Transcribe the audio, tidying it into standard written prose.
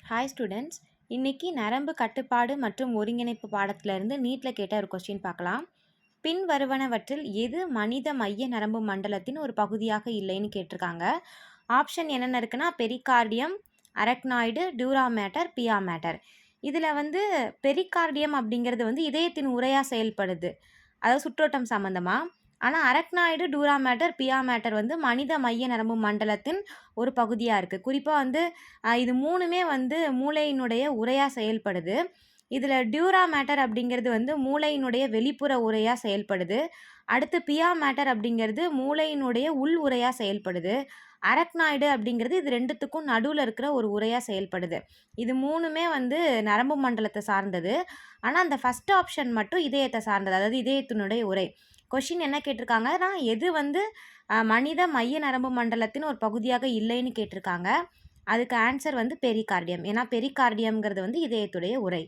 Hi students, இன்னைக்கு நரம்பு கட்டுப்பாடு மற்றும் ஒருங்கிணைப்பு பாடத்திலிருந்து நீட்டில் கேட்ட ஒரு கொஸ்டின் பார்க்கலாம். பின் வருவனவற்றில் எது மனித மைய நரம்பு மண்டலத்தின் ஒரு பகுதியாக இல்லைன்னு கேட்டிருக்காங்க. ஆப்ஷன் என்னென்ன இருக்குன்னா பெரிகார்டியம், அரக்னாய்டு, டியூரா மேட்டர், பியா மேட்டர். இதில் பெரிகார்டியம் அப்படிங்கிறது இதயத்தின் உரையாக செயல்படுது, அதாவது சுற்றோட்டம் சம்மந்தமாக. ஆனால் அரக்னாய்டு, டியூரா மேட்டர், பியா மேட்டர் மனித மைய நரம்பு மண்டலத்தின் ஒரு பகுதியாக இருக்குது. குறிப்பாக இது மூணுமே மூளையினுடைய உரையாக செயல்படுது. இதில் டியூரா மேட்டர் அப்படிங்கிறது மூளையினுடைய வெளிப்புற உரையாக செயல்படுது. அடுத்து பியா மேட்டர் அப்படிங்கிறது மூளையினுடைய உள் உரையாக செயல்படுது. அரக்னாய்டு அப்படிங்கிறது இது ரெண்டுத்துக்கும் நடுவில் இருக்கிற ஒரு உரையாக செயல்படுது. இது மூணுமே நரம்பு மண்டலத்தை சார்ந்தது. ஆனால் அந்த ஃபஸ்ட் ஆப்ஷன் மட்டும் இதயத்தை சார்ந்தது, அதாவது இதயத்தினுடைய உரை. கொஷின் என்ன கேட்டிருக்காங்கன்னா எது மனித மைய நரம்பு மண்டலத்தின் ஒரு பகுதியாக இல்லைன்னு கேட்டிருக்காங்க. அதுக்கு ஆன்சர் பெரிகார்டியம். ஏன்னா பெரிகார்டியம்ங்கிறது இதயத்துடைய உரை.